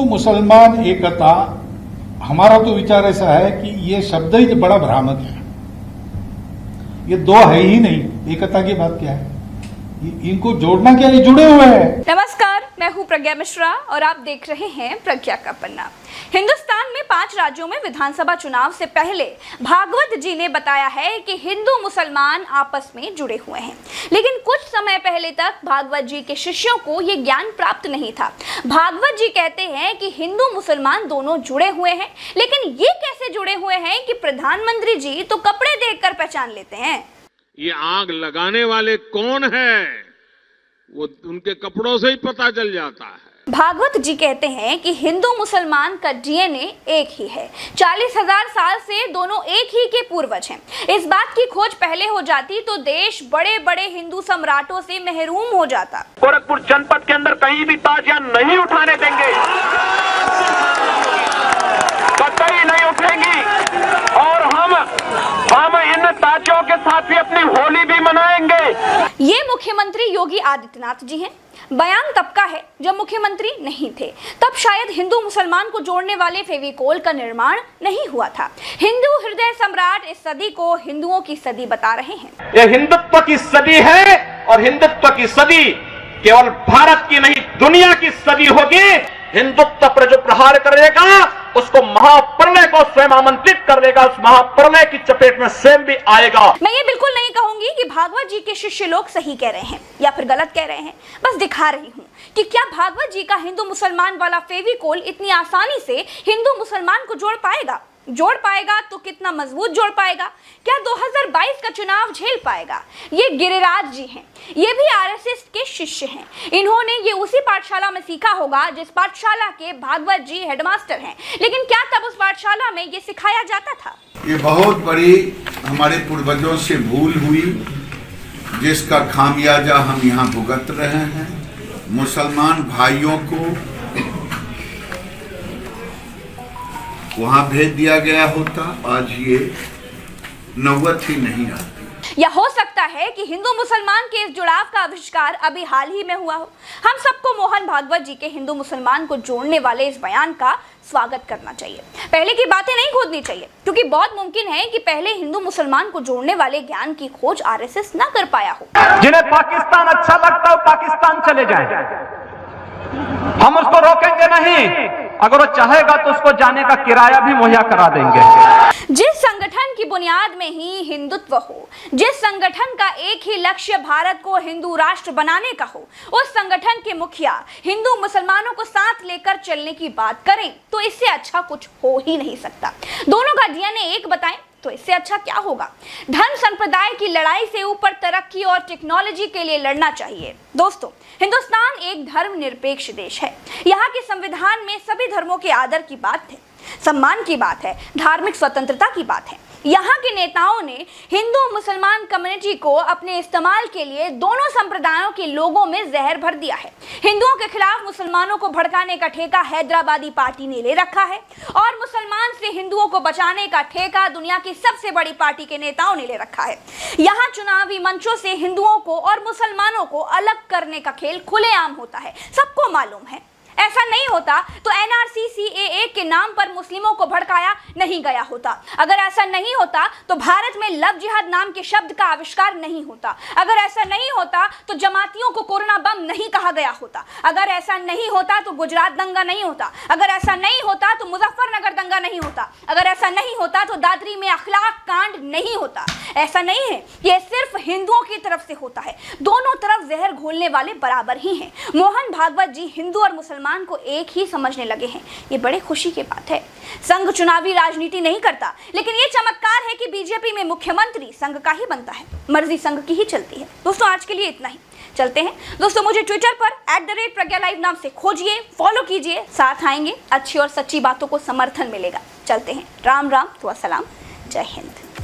मुसलमान एकता, हमारा तो विचार ऐसा है कि ये शब्द ही बड़ा भ्रामक है। ये दो है ही नहीं, एकता की बात क्या है, इनको जोड़ना क्या, ये जुड़े हुए हैं। नमस्कार, मैं हूं प्रज्ञा मिश्रा और आप देख रहे हैं प्रज्ञा का पन्ना। हिंदुस्तान में 5 राज्यों में विधानसभा चुनाव से पहले भागवत जी ने बताया है कि हिंदू मुसलमान आपस में जुड़े हुए हैं, लेकिन कुछ समय पहले तक भागवत जी के शिष्यों को ये ज्ञान प्राप्त नहीं था। भागवत जी कहते हैं कि हिंदू मुसलमान दोनों जुड़े हुए हैं, लेकिन ये कैसे जुड़े हुए हैं कि प्रधानमंत्री जी तो कपड़े देखकर पहचान लेते हैं। ये आग लगाने वाले कौन है, वो उनके कपड़ों से ही पता चल जाता है। भागवत जी कहते हैं कि हिंदू मुसलमान का डीएनए एक ही है। 40,000 साल से दोनों एक ही के पूर्वज हैं। इस बात की खोज पहले हो जाती तो देश बड़े बड़े हिंदू सम्राटों से महरूम हो जाता। गोरखपुर जनपद के अंदर कहीं भी ताजियां नहीं उठाने देंगे, कतई नहीं उठेंगी, और हम इन ताजियों के साथ भी अपनी होली भी मनाएंगे। ये मुख्यमंत्री योगी आदित्यनाथ जी हैं। बयान तब का है जब मुख्यमंत्री नहीं थे, तब शायद हिंदू मुसलमान को जोड़ने वाले फेविकोल का निर्माण नहीं हुआ था। हिंदू हृदय सम्राट इस सदी को हिंदुओं की सदी बता रहे हैं। ये हिंदुत्व की सदी है, और हिंदुत्व की सदी केवल भारत की नहीं दुनिया की सदी होगी। हिंदुत्व पर जो प्रहार करेगा उसको महाप्रलय को स्वयं आमंत्रित कर देगा, उस महाप्रलय की चपेट में स्वयं भी आएगा। मैं ये बिल्कुल नहीं कहूंगी कि भागवत जी के शिष्य लोग सही कह रहे हैं या फिर गलत कह रहे हैं, बस दिखा रही हूँ कि क्या भागवत जी का हिंदू मुसलमान वाला फेविकोल इतनी आसानी से हिंदू मुसलमान को जोड़ पाएगा तो कितना मजबूत जोड़ पाएगा, क्या 2022 का चुनाव झेल पाएगा। ये गिरिराज जी हैं, ये भी आरएसएस के शिष्य हैं। इन्होंने ये उसी पाठशाला में सीखा होगा जिस पाठशाला के भागवत जी हेडमास्टर हैं, लेकिन क्या तब उस पाठशाला में ये सिखाया जाता था। ये बहुत बड़ी हमारे पूर्वजों से भूल हुई, जिसका खामियाजा हम यहाँ भुगत रहे हैं। मुसलमान भाइयों को वहां भेज दिया गया होता, आज ये नौबत ही नहीं आती। या हो सकता है कि हिंदू मुसलमान के इस जुड़ाव का आविष्कार अभी हाल ही में हुआ हो। हम सबको मोहन भागवत जी के हिंदू मुसलमान को जोड़ने वाले इस बयान का स्वागत करना चाहिए। पहले की बातें नहीं खोदनी चाहिए, क्योंकि बहुत मुमकिन है कि पहले हिंदू मुसलमान को जोड़ने वाले ज्ञान की खोज आरएसएस ना कर पाया हो। जिन्हें पाकिस्तान अच्छा लगता है पाकिस्तान चले जाएं, हम उसको रोकेंगे नहीं। अगर वो चाहेगा तो उसको जाने का किराया भी मुहैया करा देंगे। जिस संगठन की बुनियाद में ही हिंदुत्व हो, जिस संगठन का एक ही लक्ष्य भारत को हिंदू राष्ट्र बनाने का हो, उस संगठन के मुखिया हिंदू मुसलमानों को साथ लेकर चलने की बात करें तो इससे अच्छा कुछ हो ही नहीं सकता। दोनों का डीएनए एक बताएं तो इससे अच्छा क्या होगा। धर्म संप्रदाय की लड़ाई से ऊपर तरक्की और टेक्नोलॉजी के लिए लड़ना चाहिए। दोस्तों, हिंदुस्तान एक धर्मनिरपेक्ष देश है। यहाँ के संविधान में सभी धर्मों के आदर की बात है, सम्मान की बात है, धार्मिक स्वतंत्रता की बात है। यहाँ के नेताओं ने हिंदू मुसलमान कम्युनिटी को अपने इस्तेमाल के लिए दोनों संप्रदायों के लोगों में जहर भर दिया है। हिंदुओं के खिलाफ मुसलमानों को भड़काने का ठेका हैदराबादी पार्टी ने ले रखा है, और मुसलमान से हिंदुओं को बचाने का ठेका दुनिया की सबसे बड़ी पार्टी के नेताओं ने ले रखा है। यहाँ चुनावी मंचों से हिंदुओं को और मुसलमानों को अलग करने का खेल खुलेआम होता है, सबको मालूम है। ऐसा नहीं होता तो एनआरसी सीएए के नाम पर मुस्लिमों को भड़काया नहीं गया होता। अगर ऐसा नहीं होता तो भारत में लव जिहाद नाम के शब्द का आविष्कार नहीं होता। अगर ऐसा नहीं होता तो जमातियों को कोरोना बम नहीं कहा गया होता। अगर ऐसा नहीं होता तो गुजरात दंगा नहीं होता। अगर ऐसा नहीं होता तो मुजफ्फरनगर दंगा नहीं होता। अगर ऐसा नहीं होता तो दादरी में अखलाक कांड नहीं होता। ऐसा नहीं है, ये सिर्फ हिंदुओं की तरफ से होता है। दोनों तरफ जहर घोलने वाले बराबर ही हैं। मोहन भागवत जी हिंदू और मुसलमान को एक ही समझने लगे हैं, ये बड़े खुशी की बात है। संघ चुनावी राजनीति नहीं करता, लेकिन ये चमत्कार है कि बीजेपी में मुख्यमंत्री संघ का ही बनता है, मर्जी संघ की ही चलती है। दोस्तों, आज के लिए इतना ही। चलते हैं दोस्तों, मुझे ट्विटर पर @प्रज्ञा नाम से खोजिए, फॉलो कीजिए, साथ आएंगे, अच्छी और सच्ची बातों को समर्थन मिलेगा। चलते हैं, राम राम तो सलाम, जय हिंद।